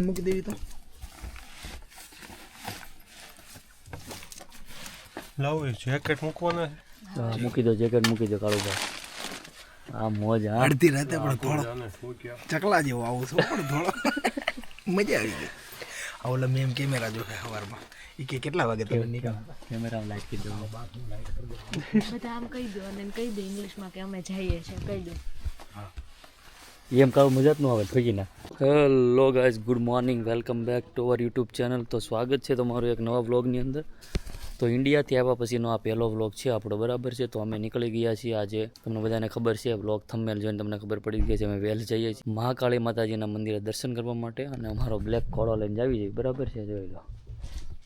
મૂકી દેવી તો લાવો જેકેટ મૂકવાના મૂકી દો જેકેટ મૂકી દો કાળુભાઈ. આ મોજ હા અડધી રાતે પણ થોડો ચકલા જેવો આવું છું પણ થોડો મજા આવી ગઈ. આ ઓલા મેમ કેમેરા જોશે સવારમાં એ કે કેટલા વાગે તમે નીકળ્યા કેમેરા લાઈટ કરી દો. બધા આમ કહી દો અને કહી દો ઇંગ્લિશમાં કે અમે જઈએ છીએ કહી દો. એમ કાળું મજા જ ન આવે ઠોકી ના. Hello guys, good morning, welcome back to our YouTube channel. તો સ્વાગત છે તમારું એક નવા વ્લોગની અંદર. તો ઇન્ડિયાથી આવ્યા પછીનો આ પહેલો વ્લોગ છે આપણો, બરાબર છે. તો અમે નીકળી ગયા છીએ આજે. તમને બધાને ખબર છે, વ્લોગ થંબનેલ જોઈને તમને ખબર પડી ગઈ છે. અમે વેલ જઈએ છીએ મહાકાળી માતાજીના મંદિરે દર્શન કરવા માટે, અને અમારો બ્લેક ઘોડો લઈને આવી જઈએ, બરાબર છે. જોઈ લો,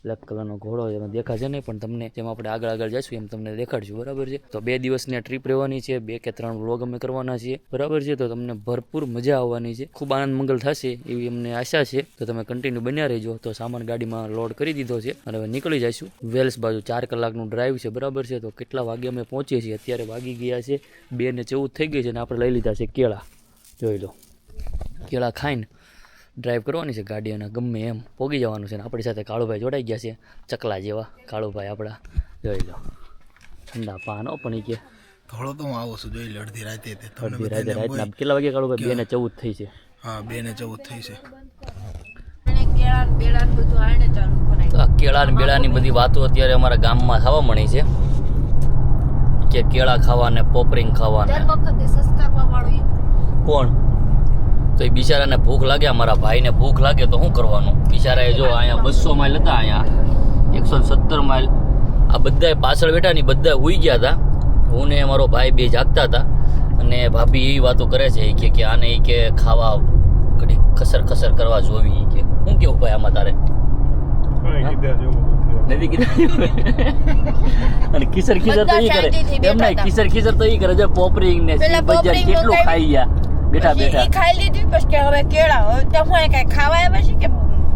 બ્લેક કલરનો ઘોડો એમાં દેખાશે નહીં, પણ તમને જેમ આપણે આગળ જઈશું એમ તમને દેખાડશું, બરાબર છે. તો 2 દિવસની ટ્રીપ રહેવાની છે, 2 કે 3 વ્લોગ અમે કરવાના છીએ, બરાબર છે. તો તમને ભરપૂર મજા આવવાની છે, ખૂબ આનંદ મંગલ થશે એવી અમને આશા છે. તો તમે કન્ટિન્યુ બન્યા રહેજો. તો સામાન ગાડીમાં લોડ કરી દીધો છે અને હવે નીકળી જઈશું વેલ્સ બાજુ. 4 કલાકનું ડ્રાઈવ છે, બરાબર છે. તો કેટલા વાગે અમે પહોંચીએ છીએ? અત્યારે વાગી ગયા છે 2:14 થઈ ગઈ છે, અને આપણે લઈ લીધા છે કેળા. જોઈ લો, કેળા ખાઈને ડ્રાઈવ કરવાની છે ગાડી, અને ગમે એમ પોગી જવાનું છે. ને આપણી સાથે કાળુભાઈ જોડાઈ ગયા છે, ચકલા જેવા કાળુભાઈ આપણા. જોઈ લો, ઠંડા પાનો પણ એ કે થોડો તો હું આવું છું. જોઈ લો, અડધી રાતે રાતના કેટલા વાગે કાળુભાઈ? 2:14 થઈ છે. હા, 2:14 થઈ છે. તો આ કેળા ને બેળાની બધી વાતો અત્યારે અમારા ગામમાં થવા મળી છે કે કેળા ખાવાને પોપરિંગ ખાવાને. કોણ? તો એ બિચારાને ભૂખ લાગે, અમારા ભાઈને ભૂખ લાગે તો શું કરવાનું? બિચારાએ જો અહીંયા 200 માઇલ હતા, અહીંયા 117 માઇલ, આ બધા પાછળ બેઠા ને બધા હુઈ ગયા હતા. હું ને અમારો ભાઈ બે જાગતા હતા, અને ભાભી એવી વાતો કરે છે કે આને કે ખાવા ઘડી ખસર ખસર કરવા જોવી. કે શું કેવું ભાઈ આમાં તારે? નથી કીધા. અને ખીસર ખીસર તો એ કરે એમ નહીં, ખીસર ખીસર તો એ કરે છે પોપરિંગ ને બજાર કેટલું ખાઈ ગયા બેઠા બેઠા. ખાઈ લીધી પછી કે હવે કેળા હવે તો હું કઈ ખાવા આવે છે કે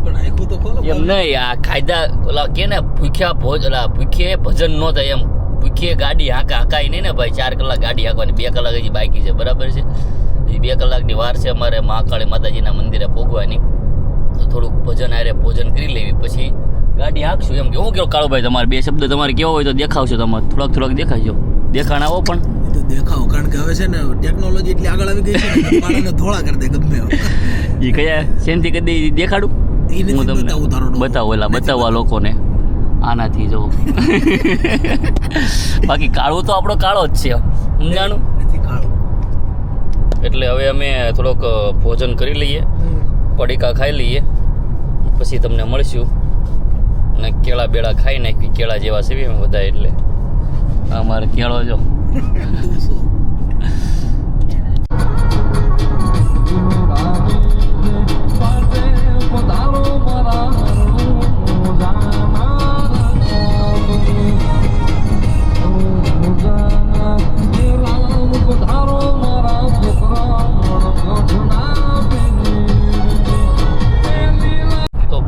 પણ આખું તો ખોલો એમ નહીં, આ ખાયદા ઓલા કે ને ભૂખ્યા ભૂખે ભજન ન થાય એમ. ભૂખે ગાડી હાંકાય નહીં ને ભાઈ. 4 કલાક ગાડી હાંકવાની, 2 કલાક હજી બાકી છે, બરાબર છે. એ 2 કલાકની વાર છે અમારે મહાકાળી માતાજીના મંદિરે પહોંચવાની. તો થોડુંક ભજન આરે ભોજન કરી લેવી, પછી ગાડી હાંકશું. એમ કે હું કેવું કાળુભાઈ, તમારે 2 શબ્દ તમારે કેવો હોય તો દેખાવશો તમારે, થોડાક દેખાડજો. દેખાણ આવો પણ તો દેખાવ, કારણ કે હવે છે ને ટેકનોલોજી એટલી આગળ આવી ગઈ છે ને, પાણીને થોડા કરી દે ગમે એ કયા શેનથી કદી દેખાડું હું તમને બતાવું, બતાવવા લોકોને આનાથી જો. બાકી કાળું તો આપણો કાળો જ છે, સમજાણું. એટલે હવે અમે થોડોક ભોજન કરી લઈએ, પડીકા ખાઈ લઈએ, પછી તમને મળશું. અને કેળા બેળા ખાઈ નાખી, કેળા જેવા સેવી અમે બધા. એટલે અમારે કેળો જો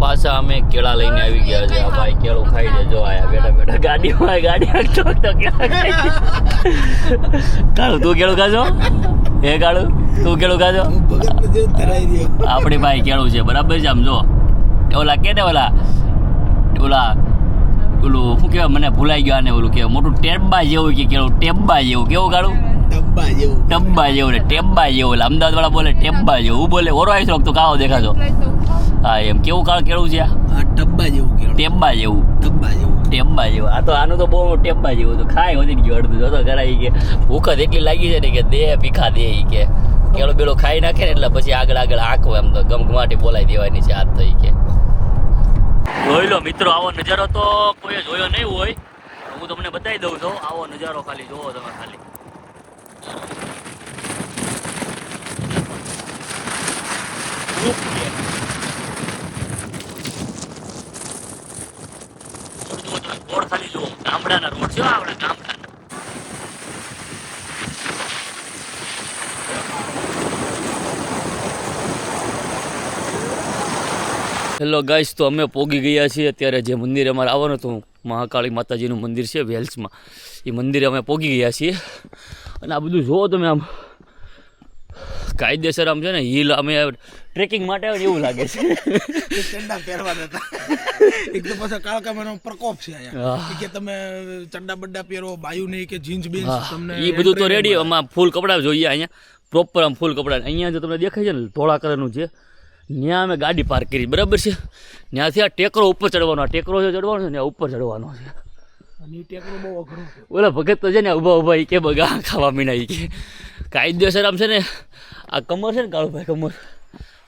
પાછા અમે કેળા લઈને આવી ગયા છે. આ ભાઈ કેળું ખાઈ જજો, આયા બેઠા ગાડીમાં ગાડી હાંકતો કેળા ખાઈ. કાળું તું કેળું ખાજો? હે કાળું તું કેળું ખાજો? આપણી ભાઈ કેળું છે, બરાબર છે. આમ જો ઓલા કે ને ઓલું શું કહેવાય, મને ભૂલાઈ ગયો આને, ઓલું કે મોટું ટેબ્બા જેવું કે કેળું, ટેબ્બા જેવું. કેવું કાળું? ટબ્બા જેવું ને ટેબ્બા જેવું. અમદાવાદ વાળા બોલે ટેબ્બા જેવું, હું બોલે ઓરો આવી તો કાળો દેખાજો. હા એમ. કેવું કાળ કેળું છે? ટબ્બા જેવું, ટેબ્બા જેવું, ટેબ્બા જેવું. આ તો આનું તો બહુ ટેબ્બા જેવું. તો ખાય વધી ગયું અડધું. જોતો કરાય કે ભૂખ જ એટલી લાગી છે ને કે દે ભીખા દે. કે કેળું બેળું ખાઈ નાખે ને એટલે પછી આગળ આંખો એમ તો ગમગમાટી બોલાઈ દેવાની છે આજ તો. કે જોઈ લો મિત્રો, આવો નજારો તો કોઈ જોયો નહીં હોય, હું તમને બતાવી દઉં છું. આવો નજારો ખાલી જોવો તમે ખાલી. રોડ ખાલી જુઓ, ગામડાના રોડ છે આપણા ગામડાના. હેલો ગાઈસ, તો અમે પોગી ગયા છીએ અત્યારે જે મંદિરે અમારે આવવાનું હતું, મહાકાળી માતાજીનું મંદિર છે વેલ્સમાં. એ મંદિરે અમે પોગી ગયા છીએ. અને આ બધું જુઓ તમે, આમ કાયદેસર આમ છે ને હિલ અમે ટ્રેકિંગ માટે આવે ને એવું લાગે છે. ચંડા પહેરવા નતા. એક તો પાછા કાળકામાનો પ્રકોપ છે અહીંયા કે તમે ચંડા બड्डा પહેરો બાયુ નહીં કે જીન્સ બીન્સ તમને એ બધું તો રેડી. આમાં ફૂલ કપડાં જોઈએ અહીંયા પ્રોપર આમ ફૂલ કપડાં. અહીંયા જો તમને દેખાય છે ને ધોળા કલરનું છે ત્યાં અમે ગાડી પાર્ક કરી બરાબર છે. ત્યાંથી આ ટેકરો ઉપર ચડવાનો. આ ટેકરો જે ચડવાનો છે ને ઉપર ચડવાનો છે. અને એ ટેકરો બહુ અઘરો છે. ઓલા ભગત તો છે ને ઊભા એ કે બગા ખાવા મીના એ કે કાયદેસર આમ છે ને આ કમર છે ને કાળુભાઈ કમર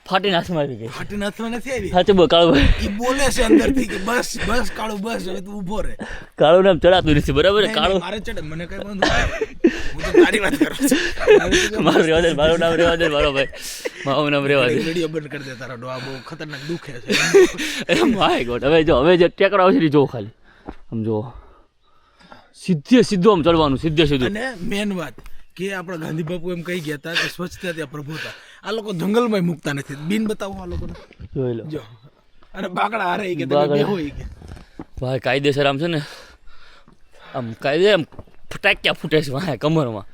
ફાટીને હાથમાં આવી ગઈ. ફાટીને હાથમાં નથી આવી. સાચું બોલ કાળુભાઈ. એ બોલે છે અંદરથી કે બસ બસ કાળું બસ હવે તું ઊભો રહે. કાળું નામ ચડાતું નથી બરાબર. કાળું મારે ચડે મને કઈ વાંધો નહીં. હું તો તારી વાત કરું છું. મારું રેવા દે, મારું નામ રેવા દે, મારો ભાઈ મારું નામ રેવા દે. વિડીયો બંધ કરી દે તારો ડોહા બહુ ખતરનાક દુખે છે. My God. હવે જે ટેકરો આવશે ને જો ખાલી આમ જો સીધું આમ ચડવાનું સીધે સીધું. અને મેન વાત કે આપણા ગાંધી બાપુ એમ કહી ગયા હતા કે સ્વચ્છતા ત્યાં પ્રભુતા. આ લોકો જંગલમાં મૂકતા નથી. બિન બતાવો આ લોકોને જોઈ લો. જો અને બાકડા હારે કે તમે બેહો ઈ કે ભાઈ કાયદેસર આમ છે ને આમ કાયદે આમ ફટાક્યા ફૂટે છે વાહ કમરમાં.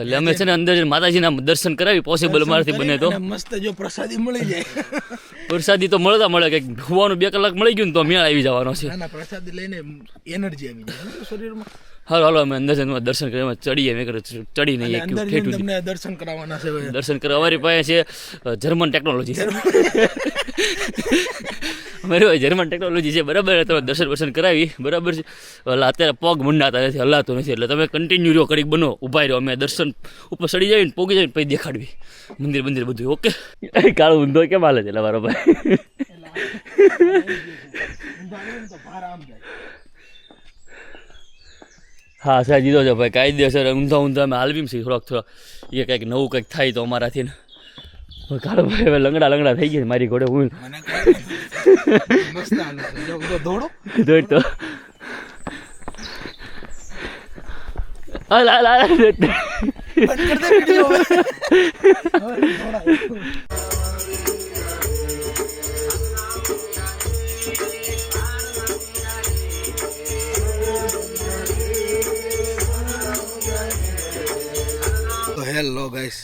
એટલે અમે છે ને અંદર જઈને માતાજીના દર્શન કરાવી પોસિબલ અમારાથી બને તો. અને મસ્ત જો પ્રસાદી મળી જાય. પ્રસાદી તો મળે કંઈક હોવાનું 2 કલાક મળી ગયું ને તો મેળ આવી જવાનો છે. ના પ્રસાદી લઈને એનર્જી આવી જાય ને શરીરમાં. હાલો અમે અંદર જઈને દર્શન કરી ચડીએ મેં ચડી નહીં અંદર જઈને તમને દર્શન કરાવવાના છે. દર્શન કરવા અમારી પાસે છે જર્મન ટેકનોલોજી છે. અમારી પાસે જર્મન ટેકનોલોજી છે બરાબર. તમે દર્શન કરાવી બરાબર છે. એટલે અત્યારે પગ મંડાતા નથી હલાતું નથી એટલે તમે કન્ટિન્યુ રહ્યો કડીક બનો ઊભા રહ્યો. અમે દર્શન ઉપર ચડી જાય ને પોગી જાય ને પછી દેખાડવી મંદિર બધું. ઓકે કાળું ઊંધો કેમ હાલે છે એટલે મારો ભાઈ. હા સાહેબ દીધો છે ભાઈ કાયદેસર ઊંધા અમે હાલવી છે થોડોક એ કંઈક નવું કંઈક થાય તો અમારાથી ને. કાળો ભાઈ હવે લંગડા થઈ ગયા મારી ઘોડે હું મસ્ત હાલે છે. જો દોડો દોડ તો બંધ કર દે વિડિયો હવે. તો હેલો ગાઈસ,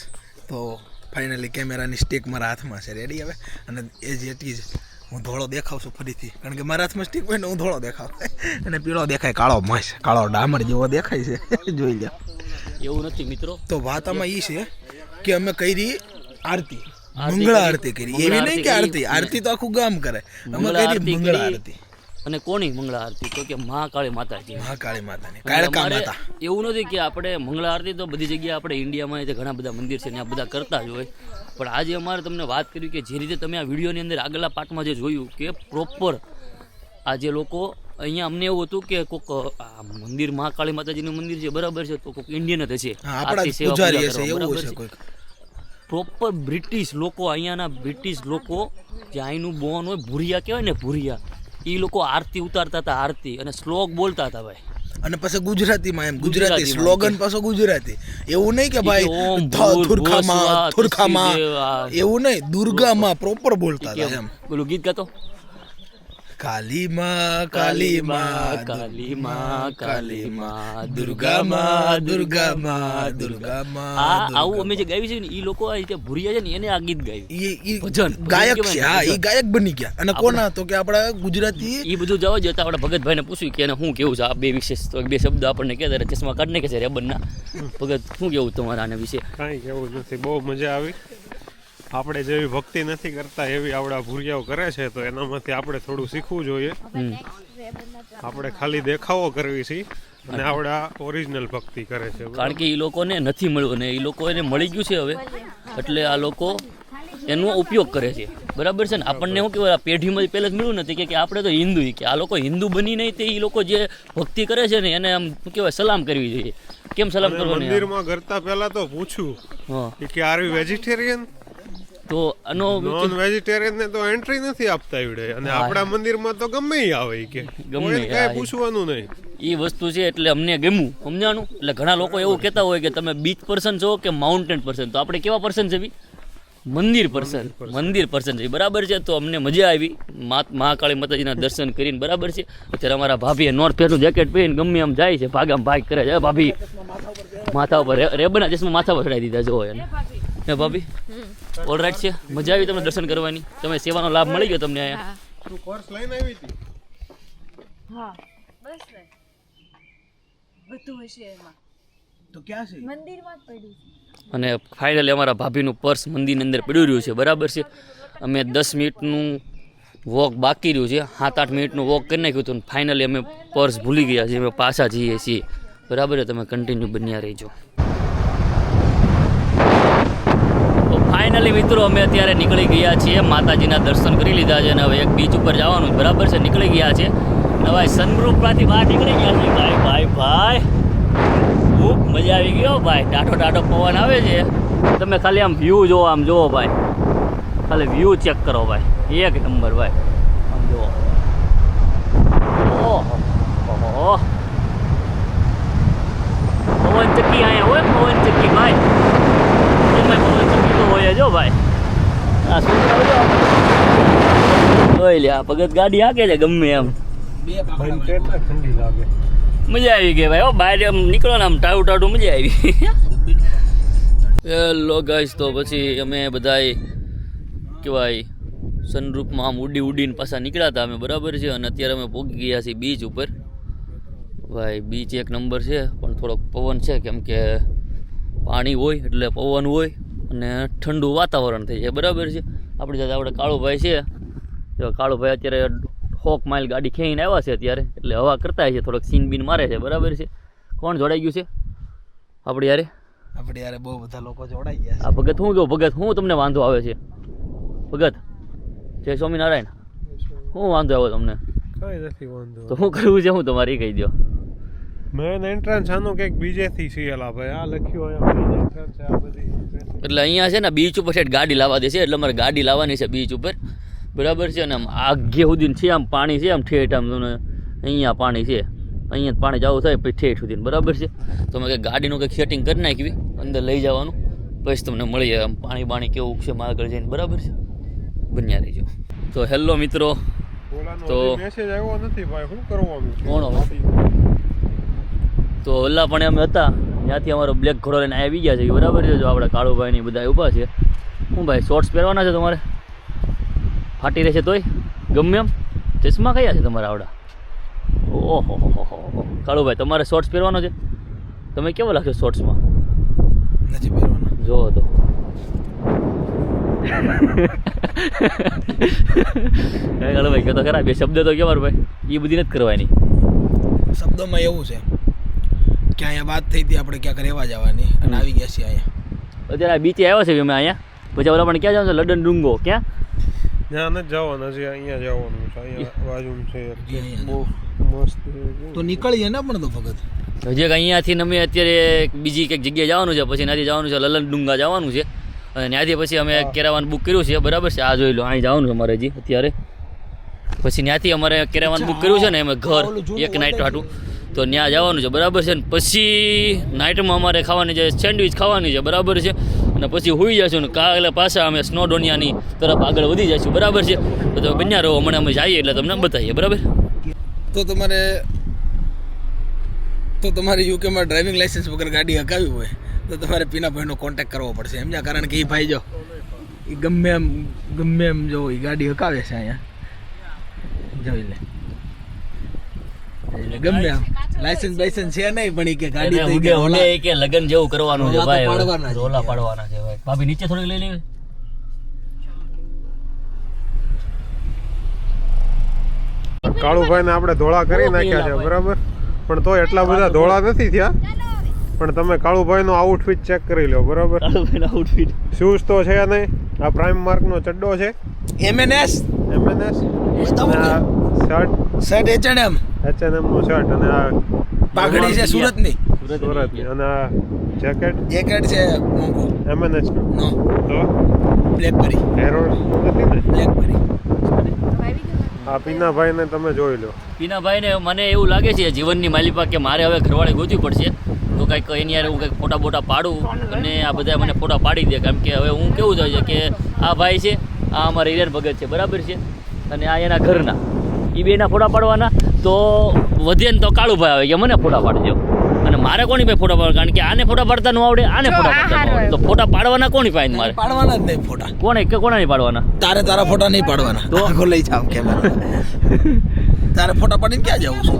તો ફાઇનલી કેમેરાની સ્ટિક મારા હાથમાં છે રેડી હવે. અને એ જેટલી જ હું ધોળો દેખાવ છું ફરીથી કારણ કે મારા હાથમાં સ્ટિક હોય ને હું ધોળો દેખાવ અને પીળો દેખાય કાળો મસ કાળો ડામર જેવો દેખાય છે. જોઈ લો એવું નથી મિત્રો. તો વાત આમાં એ છે કે અમે કરી આરતી મંગળા આરતી કરી. એવી નહીં કે આરતી તો આખું ગામ કરે. અમે કરી મંગળા આરતી. અને કોની મંગળા આરતી તો કે મહાકાળી માતાજી. મહાકાળી માતાની કાળકા માતા. એવું નથી કે આપણે મંગળા આરતી તો બધી જગ્યાએ આપણે ઇન્ડિયામાં જે ઘણા બધા મંદિર છે ત્યાં બધા કરતા જ હોય. પણ આજે અમારે તમને વાત કરી કે જે રીતે તમે આ વિડીયોની અંદર આગલા પાર્ટમાં જે જોયું કે પ્રોપર આ જે લોકો અહીંયા અમને એવું હતું કે કોઈક મંદિર મહાકાળી માતાજીનું મંદિર છે બરાબર છે તો કોઈક ઇન્ડિયન જ છે પ્રોપર બ્રિટિશ લોકો અહીંયાના બ્રિટિશ લોકો જે અહીંનું બોન હોય ભૂરિયા કહેવાય ને ભૂરિયા એ લોકો આરતી ઉતારતા હતા આરતી અને શ્લોક બોલતા હતા ભાઈ. અને પછી ગુજરાતીમાં એમ ગુજરાતી સ્લોગન પાછો ગુજરાતી. એવું નહીં કે ભાઈ થુરખામાં એવું નહીં દુર્ગામાં પ્રોપર બોલતા હતા એમ. બોલું ગીત ગાતો કાલીમાં કાલીમાં કાલીમાં કાલીમાં દુર્ગામાં દુર્ગામાં દુર્ગામાં. આવું અમે જે ગાયું છે ને એ લોકો આ રીતે ભૂરિયા છે ને એને આ ગીત ગાયું. ગાયક છે. હા એ ગાયક બની ગયા. અને કોના તો કે આપણા ગુજરાતી એ બધું જવા જતા આપણા ભગતભાઈને પૂછ્યું કે એને શું કેવું છે આ બે વિશેષ તો 2 શબ્દ આપણને કહેતા ચશ્મા કાઢ નાખે છે રેબનના. ભગત શું કેવું તમારા આના વિશે? કાંઈ કેવું નથી. બહુ મજા આવી. આપણે જેવી ભક્તિ નથી કરતા એવી આપણા ભૂરિયાઓ કરે છે તો એનામાંથી આપણે થોડું શીખવું જોઈએ. આપણે ખાલી દેખાવો કરવી છે અને આપણા ઓરિજિનલ ભક્તિ કરે છે. કારણ કે એ લોકોને નથી મળ્યું ને એ લોકોને મળી ગયું છે હવે એટલે આ લોકો એનો ઉપયોગ કરે છે બરાબર છે ને. આપણને શું કહેવાય પેઢીમાં પહેલાં જ મળ્યું નથી કે આપણે તો હિન્દુ કે આ લોકો હિન્દુ બની નહીં તે એ લોકો જે ભક્તિ કરે છે ને એને આમ શું કહેવાય સલામ કરવી જોઈએ. કેમ સલામ કરવાની? મંદિરમાં કરતા પહેલા તો પૂછ્યું કે આર યુ વેજીટેરિયન? તો આનો નોન વેજીટેરિયન ને તો એન્ટ્રી નથી આપતા એવડે. અને આપણા મંદિરમાં તો ગમે આવે કે ગમે કાંઈ પૂછવાનું નહીં. એ વસ્તુ છે એટલે અમને ગમ્યું સમજાણું. એટલે ઘણા લોકો એવું કહેતા હોય કે તમે બીચ પર્સન છો કે માઉન્ટેન પર્સન. તો આપણે કેવા પર્સન છે? મંદિર પર્સન છે બરાબર છે. તો અમને મજા આવી મહાકાળી માતાજીના દર્શન કરીને બરાબર છે. અત્યારે અમારા ભાભીએ નોર્થ ફેસનું જેકેટ પહેરીને ગમે આમ જાય છે, ભાગામ ભાગ કરે છે. ભાભી માથા ઉપર રેબના ચશ્મા માથા પર ચડાવી દીધા જો એને. હે ભાભી ઓલ રાઈટ છે, મજા આવી તમને દર્શન કરવાની? તમે સેવાનો લાભ મળી ગયો તમને અહીંયા? તું પર્સ લઈને આવી હતી? હા બસ ને બધું હશે એમાં. તો ક્યાં છે? મંદિરમાં જ પડ્યું છે. અને ફાઇનલી અમારા ભાભીનું પર્સ મંદિરની અંદર પડ્યું રહ્યું છે બરાબર છે. અમે 10 મિનિટનું વોક બાકી રહ્યું છે, 7-8 મિનિટનું વોક કરી નાખ્યું હતું. ફાઇનલી અમે પર્સ ભૂલી ગયા છીએ, અમે પાછા જઈએ છીએ બરાબર છે. તમે કન્ટિન્યુ બન્યા રહીજો. તો ફાઇનલી મિત્રો અમે અત્યારે નીકળી ગયા છીએ, માતાજીના દર્શન કરી લીધા છે અને હવે એક બીચ ઉપર જવાનું બરાબર છે. નીકળી ગયા છે અને ભાઈ સનરૂફમાંથી બહાર નીકળી ગયા છે. ભાઈ ખૂબ મજા આવી ગયો ભાઈ. ટાઢો પવન આવે છે. તમે ખાલી આમ વ્યૂ જોવો, આમ જોવો ભાઈ, ખાલી વ્યૂ ચેક કરો ભાઈ, એક નંબર ભાઈ. આમ જોવો, ઓહો પવન ચક્કી અહીંયા હોય, પવન ચક્કી ભાઈ. એમાં પવન ચક્કી તો હોય જો ભાઈ. આ શું જોઈ લે, આ ભગત ગાડી હાકે છે ગમે એમ. ભાઈ કેટલા ઠંડી લાગે. મજા આવી ગઈ ભાઈ. બહાર આમ નીકળો ને આમ ટાઢું મજા આવી. હેલો ગાઈસ, તો પછી અમે બધાય કહેવાય સનરૂફમાં આમ ઉડીને પાછા નીકળ્યા હતા અમે બરાબર છે. અને અત્યારે અમે પહોંચી ગયા છીએ બીચ ઉપર. ભાઈ બીચ એક નંબર છે, પણ થોડોક પવન છે કેમ કે પાણી હોય એટલે પવન હોય અને ઠંડુ વાતાવરણ થઈ જાય બરાબર છે. આપણી સાથે આપણે કાળુભાઈ છે. કાળુભાઈ અત્યારે 100 માઇલ ગાડી ખેંચીને આવ્યા છે અત્યારે, એટલે હવા કરતા છે, થોડોક સીન બીન મારે છે બરાબર છે. કોણ જોડાઈ ગયું છે આપણે યારે? આપણે યાર બહુ બધા લોકો જોડાઈ ગયા આ ભગત હું કહું, ભગત હું તમને વાંધો આવે છે? ભગત જય સ્વામિનારાયણ, શું વાંધો આવ્યો તમને? કઈ નથી વાંધો. તો શું કરવું છે હું તમારે કહી દો. મેન એન્ટ્રન્સ આનું કંઈક બીજેથી સીએલા ભાઈ, આ લખ્યું હોય મેન એન્ટ્રન્સ છે આ બધી. એટલે અહીંયા છે ને બીચ ઉપર છે ગાડી લાવવા દે છે, એટલે અમારે ગાડી લાવવાની છે બીચ ઉપર બરાબર છે. અને આમ આગે સુધી છે, આમ પાણી છે, આમ ઠેઠ આમ તમને અહીંયા પાણી છે, અહીંયા પાણી જવું થાય પછી ઠેઠ સુધી બરાબર છે. તો અમે કંઈક ગાડીનું કંઈક સેટિંગ કરી નાખવી, અંદર લઈ જવાનું, પછી તમને મળી જાય આમ પાણી કેવું છે આગળ જઈને બરાબર છે. બન્યા રહીજો. તો હેલો મિત્રો, તો મેસેજ આવ્યો નથી ભાઈ, શું કરવાનું છે? કોણ હવે? તો ઓલા પણ અમે હતા ત્યાંથી અમારો બ્લેક ઘોડો લઈને આવી ગયા છે બરાબર છે. જો આપણે કાળુભાઈ ની બધા ઊભા છે. શું ભાઈ શોર્ટ્સ પહેરવાના છે તમારે? ફાટી રહેશે તોય ગમે એમ? ચશ્મા કયા છે તમારા આવડા? ઓહો કાળુભાઈ તમારે શોર્ટ્સ પહેરવાનો છે? તમે કેવો લાગશો શોર્ટ્સમાં? નથી પહેરવાના. જો તો કાળુભાઈ કહો તો ખરા, બે શબ્દ તો કેવા ભાઈ, એ બધી નથી કરવાની. શબ્દોમાં એવું છે કે અહીંયા વાત થઈ હતી આપણે ક્યાંક રહેવા જવાની અને આવી ગયા છીએ અહીંયા. અત્યારે આ બીચે આવ્યા છે અમે અહીંયા. પછી ઓલા પણ ક્યાં જવાનું છે? લડન ડુંગો. ક્યાં? ત્યાં નથી જવાનું, હજી અહીંયા જવાનું છે. અહીંયા બાજુમાં છે બહુ મસ્ત. તો નીકળીએ ને પણ તો ભગત હજી એક અહીંયાથી અમે અત્યારે બીજી કંઈક જગ્યાએ જવાનું છે, પછી ત્યાંથી જવાનું છે લલન ડુંગા જવાનું છે. અને ત્યાંથી પછી અમે કેરાવાન બુક કર્યું છે બરાબર છે. આ જોઈ લો, અહીં જવાનું છે અમારે હજી અત્યારે. પછી ત્યાંથી અમારે કેરાવાન બુક કર્યું છે ને અમે ઘર એક નાઇટ હાટું, તો ત્યાં જવાનું છે બરાબર છે. પછી નાઇટમાં અમારે ખાવાની છે સેન્ડવિચ ખાવાની છે બરાબર છે. અને પછી હોઈ જઈશું ને કાલે પાછા અમે સ્નોડોનિયાની તરફ આગળ વધી જઈશું બરાબર છે. તો તમે બન્યા રહો, હમણાં અમે જઈએ એટલે તમને બતાવીએ બરાબર. તો તમારે યુકેમાં ડ્રાઇવિંગ લાઇસન્સ વગર ગાડી હકાવી હોય તો તમારે પીનાભાઈનો કોન્ટેક્ટ કરવો પડશે સમજ્યા. કારણ કે એ ભાઈ જો એ ગમે એમ જો એ ગાડી હકાવે છે અહીંયા જોઈ લે. એટલે ગમે એમ લાઇસન્સ બાઇસન્સ છે નહીં પણ એ કે ગાડી તો કે લગન જેવું કરવાનું છે ભાઈ, પાડવાના છે. રોલા પાડવાના છે ભાઈ. ભાભી નીચે થોડી લઈ લેવી. કાળુભાઈ ને આપણે ધોળા કરી નાખ્યા છે બરાબર, પણ તો એટલા બધા ધોળા નથી થયા. પણ તમે કાળુભાઈ નો આઉટફિટ ચેક કરી લો બરાબર. આઉટફિટ શૂઝ તો છે નહીં, આ પ્રાઇમ માર્ક નો ચડ્ડો છે એમએનએસ શર્ટ H&M H&M નો શર્ટ, અને આ પાઘડી છે સુરતની સુરતની, અને આ જેકેટ છે મોંઘો M&S નો તો બ્લેકબેરી હેરોલ્ડ નથી ને. બ્લેકબેરી. આ પીનાભાઈ ને તમે જોઈ લો. પીનાભાઈ ને મને એવું લાગે છે જીવનની માલિપા કે મારે હવે ઘરવાળી ગોતવી પડશે. તો કંઈક એની યાર હું કંઈક ફોટા બોટા પાડું અને આ બધા મને ફોટા પાડી દે, કારણ કે હવે હું કેવું થાય છે કે આ ભાઈ છે, આ અમારા હિરેન ભગત છે, બરાબર છે, અને આ એના ઘરના એ બેના ફોટા પાડવાના. તો વધે ને તો કાળુભાઈ આવે કે મને ફોટા પાડજો, અને મારે કોની પાસે ફોટા પાડવા, કારણ કે આને ફોટા પાડતા ન આવડે, આને ફોટા પાડતા ન આવડે, તો ફોટા પાડવાના કોની પાસે મારે? પાડવાના જ નહીં ફોટા. કોના નહીં પાડવાના? તારે તારા ફોટા નહીં પાડવાના. તો આખો લઈ જાવ કેમેરા. તારે ફોટા પાડીને ક્યાં જવું છે?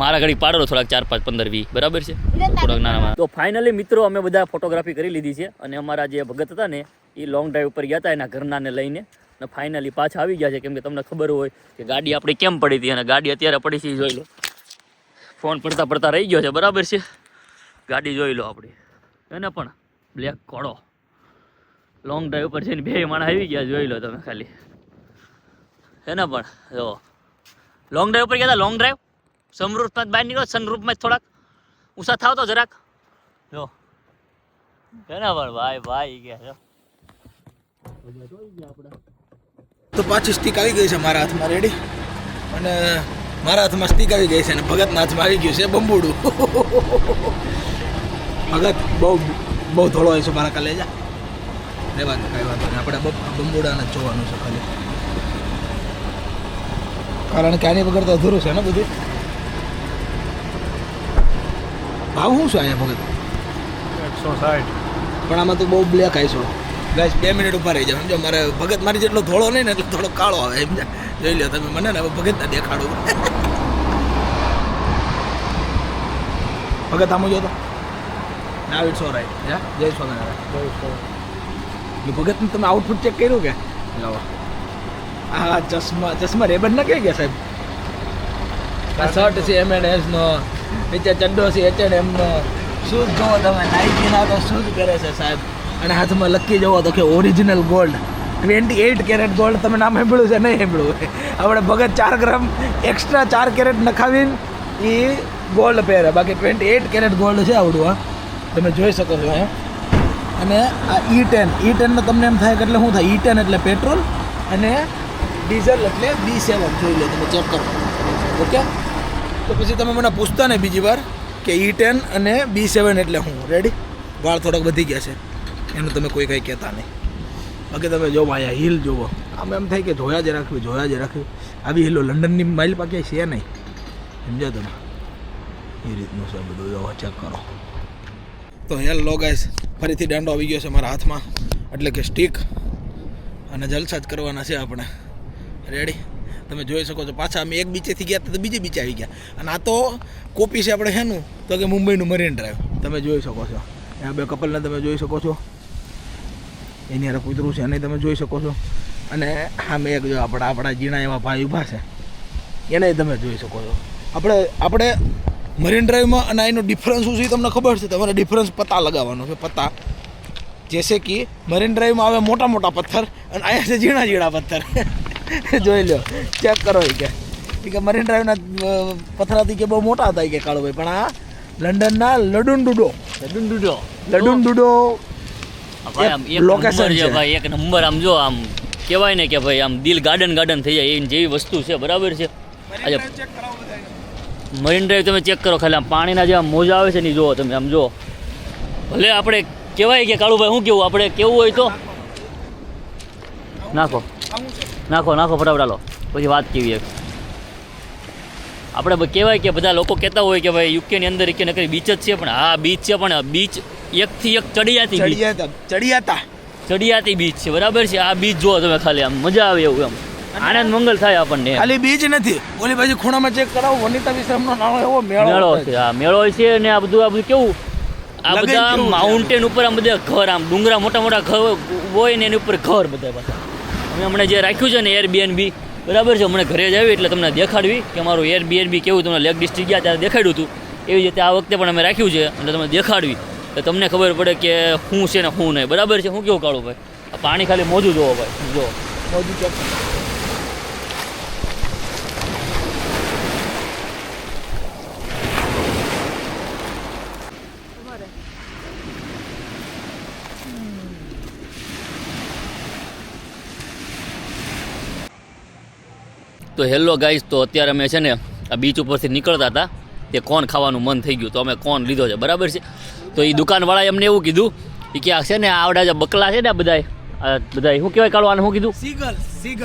મારા ઘડી પાડો થોડાક 4, 5, 15, 20, બરાબર છે, થોડાક નાના. તો ફાઇનલી મિત્રો અમે બધા ફોટોગ્રાફી કરી લીધી છે, અને અમારા જે ભગત હતા ને એ લોંગ ડ્રાઈવ ઉપર ગયા હતા એના ઘરનાને લઈને, અને ફાઇનલી પાછા આવી ગયા છે. કેમ કે તમને ખબર હોય કે ગાડી આપણી કેમ પડી હતી, અને ગાડી અત્યારે પડી છે, જોઈ લો. ફોન પડતા પડતા રહી ગયો છે, બરાબર છે. ગાડી જોઈ લો આપણી, એને પણ બ્લેક કોડો લોંગ ડ્રાઈવ ઉપર છે ને 2 માણસ આવી ગયા, જોઈ લો તમે ખાલી. એને પણ જો લોંગ ડ્રાઈવ ઉપર ગયા હતા, લોંગ ડ્રાઈવ સનરૂફમાં બહાર નીકળો, સનરૂફમાં થોડાક ઊંચા થાવ તો જરાક જો. એના પણ ભાઈ ગયા તો પાછી સ્ટીક આવી ગઈ છે મારા હાથમાં, રેડી. અને મારા હાથમાં સ્ટીક આવી ગઈ છે, અને ભગતના હાથમાં આવી ગયું છે બંબુડું. ભગત બહુ ધોળો હોય છે મારા કલેજા. રેવા દે, કાંઈ વાંધો નહીં, આપણે બંબુડાને જ જોવાનું છે ખાલી, કારણ કે આની વગર તો અધૂરું છે ને બધું. ભાવ શું છે અહીંયા ભગત? 160. પણ આમાં તો બહુ બ્લેક આવી છો ગાઈસ. 2 મિનિટ ઉભા રહી જાવ, સમજો. મારે ભગત મારી જેટલો ધોળો નહીં ને એટલે થોડો કાળો આવે, સમજા. જોઈ લો તમે મને ને હવે ભગતને દેખાડું. ભગત આમ જો તો ના, ઇટ્સ ઓલરાઈટ. હે, જય સ્વામિનારાયણ. ભગતનું તમે આઉટફિટ ચેક કર્યું કે? લાવો. હા, ચશ્મા રેબન ના કહી ગયા સાહેબ. આ શર્ટ છે M&S નો, નીચે ચડ્ડો છે H&M નો, શૂઝ જોવો તમે નાઇકીના તો શૂઝ પહેરે છે સાહેબ, અને હાથમાં લકી જવો તો કે ઓરિજિનલ ગોલ્ડ 28 કેરેટ ગોલ્ડ. તમે નામ સાંભળ્યું છે? નહીં સાંભળ્યું. આપણે ભગત 4 ગ્રામ એક્સ્ટ્રા 4 કેરેટ નખાવીને એ ગોલ્ડ પહેરે, બાકી 28 કેરેટ ગોલ્ડ છે આવડું. હા, તમે જોઈ શકો છો અહીંયા. અને આ E10 નો તમને એમ થાય કે એટલે શું થાય? E10 એટલે પેટ્રોલ અને ડીઝલ એટલે B7. જોઈ લો તમે, ચેક કરો. ઓકે, તો પછી તમે મને પૂછતા ને બીજી વાર કે E10 અને B7 એટલે હું. રેડી? વાળ થોડાક વધી ગયા છે એનું તમે કોઈ કંઈ કહેતા નહીં. બાકી તમે જો અહીંયા હિલ જુઓ, આમ એમ થાય કે જોયા જ રાખવી. આવી હિલો લંડનની માઇલ પાકી છે નહીં, સમજ્યા તમે? એ રીતનું છે બધું. જો ચેક કરો. તો હેલો ગાઈસ, ફરીથી દાંડો આવી ગયો છે મારા હાથમાં, એટલે કે સ્ટીક, અને જલસા જ કરવાના છે આપણે. રેડી? તમે જોઈ શકો છો. પાછા અમે એક બીચેથી ગયા તો બીજે બીચે આવી ગયા, અને આ તો કોપી છે આપણે શેનું, તો કે મુંબઈનું મરીન ડ્રાઈવ. તમે જોઈ શકો છો. આ 2 કપલને તમે જોઈ શકો છો, એની હારે કૂતરું છે એને તમે જોઈ શકો છો, અને આમ એક જો આપણા જીણા એવા ભાઈ ઊભા છે એને તમે જોઈ શકો છો. આપણે મરીન ડ્રાઈવમાં અને એનો ડિફરન્સ શું છે તમને ખબર છે? તમારે ડિફરન્સ પતા લગાવવાનો છે, પતા. જેસે કે મરીન ડ્રાઈવમાં આવે મોટા મોટા પથ્થર, અને અહીંયા છે ઝીણા પથ્થર. જોઈ લો, ચેક કરો. કે મરીન ડ્રાઈવના પથ્થરાથી કે બહુ મોટા હતા કે કાળુભાઈ, પણ આ લંડનના લડુન ડુડો લોકેશન છે ભાઈ, એક નંબર. આમ જો, આમ કહેવાય ને કે ભાઈ આમ દિલ ગાર્ડન થઈ જાય એની જેવી વસ્તુ છે, બરાબર છે. આજે મરીન ડ્રાઈવ તમે ચેક કરો ખાલી, આમ પાણીના જે મોજા આવે છે ને જુઓ તમે, આમ જો. ભલે આપણે કહેવાય કે કાળુભાઈ શું કેવું, આપણે કેવું હોય તો નાખો ફટાફટ હાલો, પછી વાત કેવી. આપણે કહેવાય કે બધા લોકો કહેતા હોય કે ભાઈ યુકેની અંદર એક નકરી બીચ જ છે, પણ હા બીચ છે, પણ બીચ એકથી એક ચડિયાતી બીચ છે, બરાબર છે. આ બીચ જુઓ તમે ખાલી, આમ મજા આવે એવું, એમ આનંદ મંગલ થાય આપણને. ખાલી બીચ નથી, ઓલી બાજુ ખૂણામાં ચેક કરાવો, વનિતા વિશ્રામનો નાનો એવો મેળો છે. આ મેળો છે, ને આ બધું કેવું, આ બધા માઉન્ટેન ઉપર આમ બધા ઘર, આમ ડુંગરા મોટા ઘર હોય ને એની ઉપર ઘર બધા પાછા. અમે હમણાં જે રાખ્યું છે ને Airbnb, બરાબર છે, હમણાં ઘરે જ આવી એટલે તમને દેખાડવી કે અમારું Airbnb કેવું. તમને લેક ડિસ્ટ્રિક્ટ ગયા ત્યારે દેખાડ્યું હતું, એવી રીતે આ વખતે પણ અમે રાખ્યું છે, એટલે તમને દેખાડવી તો તમને ખબર પડે કે શું છે ને શું નહીં, બરાબર છે. શું કેવું કાળું ભાઈ? આ પાણી ખાલી મોજું જોવો ભાઈ, જો મોજું ચેક. તો હેલો ગાઈઝ, તો અત્યારે અમે છે ને આ બીચ ઉપરથી નીકળતા હતા, તે કોણ ખાવાનું મન થઈ ગયું તો અમે કોણ લીધો છે, બરાબર છે. તો એ દુકાનવાળાએ અમને એવું કીધું કે આ છે ને આવડા જે બકલા છે ને આ બધાય શું કહેવાય કાળો આને શું કીધું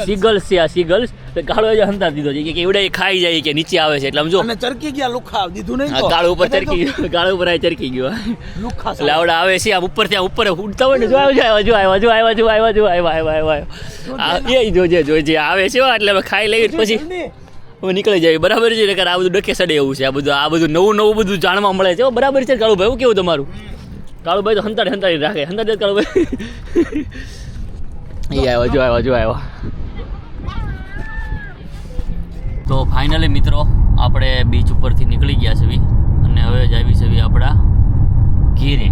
સીગલ્સ છે આ સીગલ્સ તો કાળો જે હંતાર દીધો છે કે એવડા ખાઈ જાય કે નીચે આવે છે એટલે સમજો અને ચરકી ગયા લુખા દીધું નહીં કાળ ઉપર ચરકી ગયું કાળ ઉપર આ ચરકી ગયો લુખા એટલે આવડા આવે છે આમ ઉપર ત્યાં ઉપર ઉડતા હોય ને જો આવ્યા એ જોજે આવે છે એટલે અમે ખાઈ લઈએ પછી હવે નીકળી જાય, બરાબર છે. નકર આ બધું ડકે સડે એવું છે, આ બધું નવું બધું જાણવા મળે છે, બરાબર છે. કાળુભાઈ એવું કેવું તમારું? કાળુભાઈ તો હંતાડી રાખે, હંતાડી કાળુભાઈ એ આવ્યો. તો ફાઇનલી મિત્રો આપણે બીચ ઉપરથી નીકળી ગયા છે અને હવે જ આવી છે આપણા ઘેરે.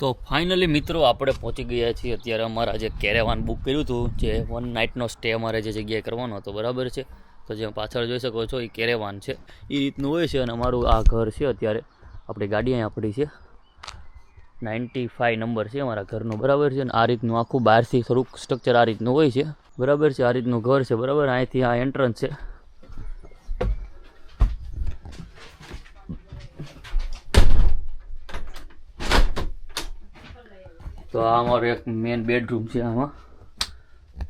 તો ફાઇનલી મિત્રો આપણે પહોંચી ગયા છીએ અત્યારે અમારા જે કેરેવાન બુક કર્યું હતું, જે 1 નાઇટનો સ્ટે અમારે જે જગ્યાએ કરવાનો હતો, બરાબર છે. તો જે પાછળ જોઈ શકો છો એ કેરેવાન છે, એ રીતનું હોય છે. અને અમારું આ ઘર છે અત્યારે, આપણી ગાડી અહીંયા પડી છે, 95 નંબર છે અમારા ઘરનો, બરાબર છે. અને આ રીતનું આખું બહારથી થોડુંક સ્ટ્રક્ચર આ રીતનું હોય છે, બરાબર છે. આ રીતનું ઘર છે, બરાબર. અહીંથી આ એન્ટ્રન્સ છે. તો આ અમારું એક મેઇન બેડરૂમ છે, આમાં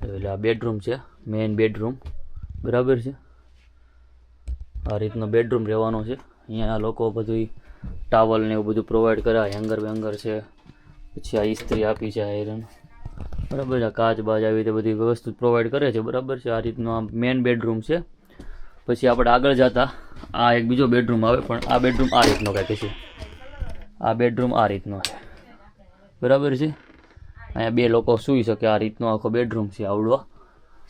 એટલે આ બેડરૂમ છે, મેઇન બેડરૂમ, બરાબર છે. આ રીતનો બેડરૂમ રહેવાનો છે. અહીંયા લોકો બધું ટાવલ ને એવું બધું પ્રોવાઈડ કરે, હેંગર વેંગર છે, પછી આ ઇસ્ત્રી આપી છે, આયરન, બરાબર છે. કાચ બાજ આવી રીતે બધી વસ્તુ પ્રોવાઈડ કરે છે, બરાબર છે. આ રીતનો આ મેઇન બેડરૂમ છે. પછી આપણે આગળ જતા આ એક બીજો બેડરૂમ આવે, પણ આ બેડરૂમ આ રીતનો કંઈક છે. આ બેડરૂમ આ રીતનો છે, બરાબર છે. અહીંયા 2 લોકો સૂઈ શકે આ રીતનો આખો બેડરૂમ છે. આવડો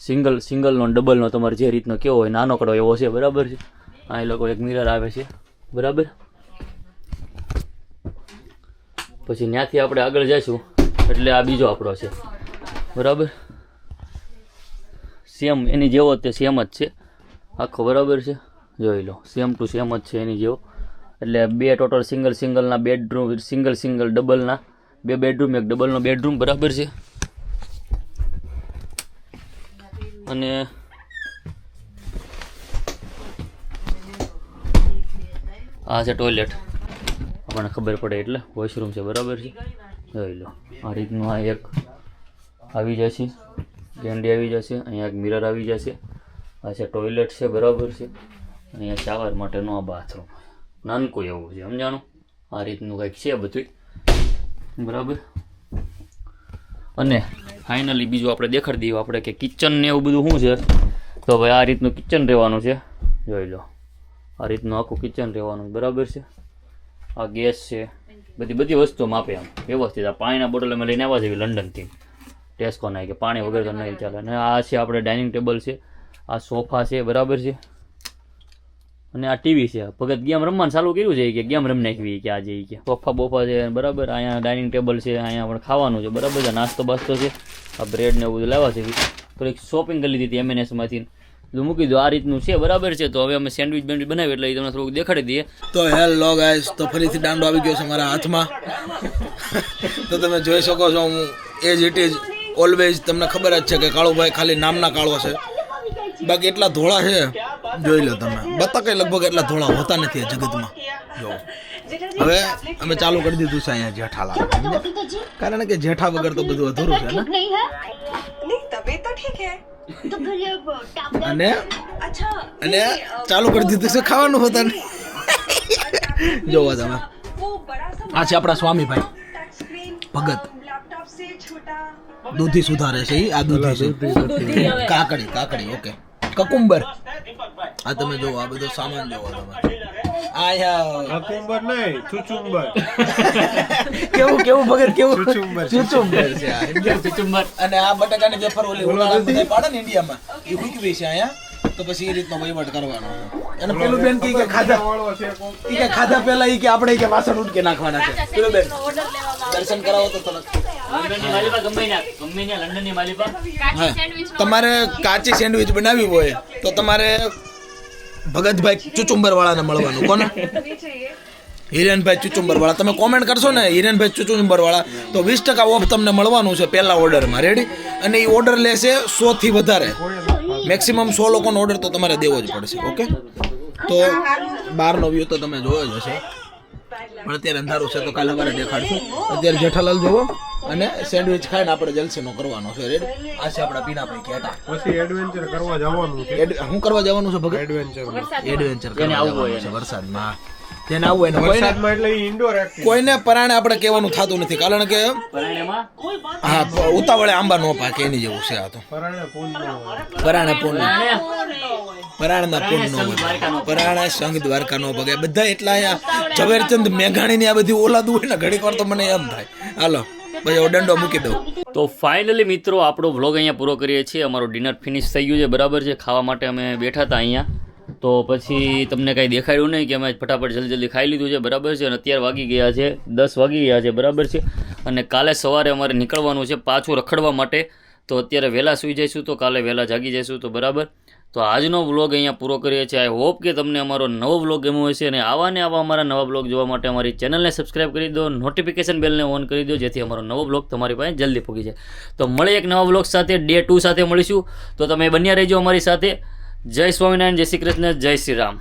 સિંગલનો ડબલનો તમારે જે રીતનો કેવો હોય નાનકડો એવો છે, બરાબર છે. અહીં લોકો એક મિરર આવે છે, બરાબર. પછી ત્યાંથી આપણે આગળ જઈશું એટલે આ બીજો આપણો છે, બરાબર. સેમ એની જેવો તે સેમ જ છે આખો, બરાબર છે. જોઈ લો, સેમ ટુ સેમ જ છે એની જેવો. એટલે 2 ટોટલ સિંગલના બેડરૂમ, સિંગલ ડબલના 2 બેડરૂમ, એક ડબલનો બેડરૂમ, બરાબર છે. અને આ છે ટોયલેટ, આપણને ખબર પડે એટલે વોશરૂમ છે, બરાબર છે. જોઈ લો, આ રીતનું આ એક આવી જશે, ગેંડી આવી જશે. અહીંયા એક મિરર આવી જશે. આ છે ટોયલેટ છે, બરાબર છે. અહીંયા શાવર માટેનો આ બાથરૂમ નાનકું એવું છે, સમજાણું. આ રીતનું કંઈક છે બધું, બરાબર. અને ફાઇનલી બીજું આપણે દેખાડી દઈએ આપણે કે કિચન ને એવું બધું શું છે. તો ભાઈ આ રીતનું કિચન રહેવાનું છે, જોઈ લો. આ રીતનું આખું કિચન રહેવાનું, બરાબર છે. આ ગેસ છે, બધી વસ્તુઓ માપે આમ વ્યવસ્થિત. આ પાણીના બોટલ અમે લઈને આવ્યા છે લંડનથી, ટેસ્કો ના, કે પાણી વગર તો નહીં ચાલે. અને આ છે આપણે ડાઇનિંગ ટેબલ છે, આ સોફા છે, બરાબર છે. અને આ ટીવી છે. ભગત ગેમ રમવાનું ચાલુ કર્યું છે કે ગેમ રમી નાખવી કે આજે કે સોફા બોફા છે, બરાબર. અહીંયા ડાઇનિંગ ટેબલ છે, અહીંયા પણ ખાવાનું છે, બરાબર છે. નાસ્તો બાસ્તો છે, આ બ્રેડ ને એવું બધું લાવવા છે. થોડીક શોપિંગ કરી લીધી હતી M&Sમાંથી, બધું મૂકી દો. આ રીતનું છે, બરાબર છે. તો હવે અમે સેન્ડવિચ બનાવી એટલે એ તમને થોડુંક દેખાડી દઈએ. તો હેલો ગાઈસ, તો ફરીથી દાંડો આવી ગયો છે મારા હાથમાં. તો તમે જોઈ શકો છો, હું એજ ઇટ ઇઝ ઓલવેઝ, તમને ખબર જ છે કે કાળુભાઈ ખાલી નામના કાળો છે, બાકી એટલા ધોળા છે, જોઈ લો તમે. બતકે લગભગ એટલા ધોળા હોતા નથી આ જગતમાં. જો હવે અમે ચાલુ કરી દીધું છે અહીંયા જેઠાલાલ, કારણ કે જેઠા વગર તો બધું અધૂરું છે ને. અને ચાલુ કરી દીધું છે ખાવાનું હોતા ને. જોવા તમે, આ છે આપણા સ્વામીભાઈ ભગત, દૂધી સુધારે છે. આ દૂધી છે, કાકડી, ઓકે, કકુંબર. આ તમે જોવો, આ બધો સામાન જોવો તમે. આયા કકુંબર નહીં, ચુચુંબર. કેવું ભગત, કેવું ચુચુંબર છે આ, ચુચુંબર. અને આ બટાકાની વેફર ઓલી ઉનાળામાં બધા પાડે ને ઇન્ડિયામાં, એ હુકવી છે અહીંયા. તો પછી એ રીતનો વહીવટ કરવાનો છે. અને પેલું બેન કે ખાધા પહેલા કે આપણે કે વાસણ ઉડકે નાખવાના છે. પેલું બેન દર્શન કરાવો તો થોડુંક. તમારે કાચી સેન્ડવિચ બનાવી હોય તો તમારે ભગતભાઈ ચુચુંબર વાળાને મળવાનું. કોને? હિરેનભાઈ ચુચુંબર વાળા. તમે કોમેન્ટ કરશો ને હિરેનભાઈ ચુચુંબર વાળા તો 20% ઓફ તમને મળવાનું છે પહેલા ઓર્ડરમાં. રેડી? અને એ ઓર્ડર લેશે 100 થી વધારે, મેક્સિમમ 100 લોકોનો ઓર્ડર તો તમારે દેવો જ પડશે. ઓકે, તો બહારનો વ્યૂ તો તમે જોયો જ હશે, પણ અત્યારે અંધારું છે તો કાલે અમારે દેખાડશું. અત્યારે જેઠાલાલ જોવો અને સેન્ડવિચ ખાઈને આપણે જલસીનો કરવાનો છે. રેડી? આ છે આપણા પીનાભાઈ ઘેટા. પછી એડવેન્ચર કરવા જવાનું છે. શું કરવા જવાનું છે ભગત? એડવેન્ચર કરવા જવાનું છે વરસાદમાં. તેને આવું હોય ને વરસાદમાં એટલે ઇન્ડોર એક્ટિવિટી. કોઈને પરાણે આપણે કહેવાનું થતું નથી, કારણ કે હા ઉતાવળે આંબા નો પાકે એની જેવું છે આ તો. પરાણે પૂન ન હોય. પરાણે પૂન પરાણના પૂન નો હોય, પરાણે સંઘ દ્વારકા નો ભગે. બધા એટલા અહીંયા ઝવેરચંદ મેઘાણીની આ બધી ઓલાદું હોય ને ઘડીક વાર તો મને એમ થાય હાલો ભાઈ દંડો મૂકી દઉં. તો ફાઇનલી મિત્રો આપણો વ્લોગ અહીંયા પૂરો કરીએ છીએ. અમારો ડિનર ફિનિશ થઈ ગયું છે, બરાબર છે. ખાવા માટે અમે બેઠા હતા અહીંયા, તો પછી તમને કાંઈ દેખાડ્યું નહીં કે અમે ફટાફટ જલ્દી ખાઈ લીધું છે, બરાબર છે. અને અત્યારે વાગી ગયા છે 10 વાગી ગયા છે, બરાબર છે. અને કાલે સવારે અમારે નીકળવાનું છે પાછું રખડવા માટે, તો અત્યારે વહેલા સૂઈ જઈશું તો કાલે વહેલા જાગી જઈશું, તો બરાબર. તો આજનો વ્લોગ અહીંયા પૂરો કરીએ છીએ. આઈ હોપ કે તમને અમારો નવો વ્લોગ ગમ્યો હશે, અને આવા ને આવા અમારા નવા વ્લોગ જોવા માટે અમારી ચેનલને સબસ્ક્રાઈબ કરી દો, નોટિફિકેશન બેલને ઓન કરી દો, જેથી અમારો નવો વ્લોગ તમારી પાસે જલ્દી પહોંચી જાય. તો મળે એક નવા વ્લોગ સાથે, ડે 2 સાથે મળીશું. તો તમે બન્યા રહેજો અમારી સાથે. જય સ્વામિનારાયણ, જય શ્રી કૃષ્ણ, જય શ્રી રામ.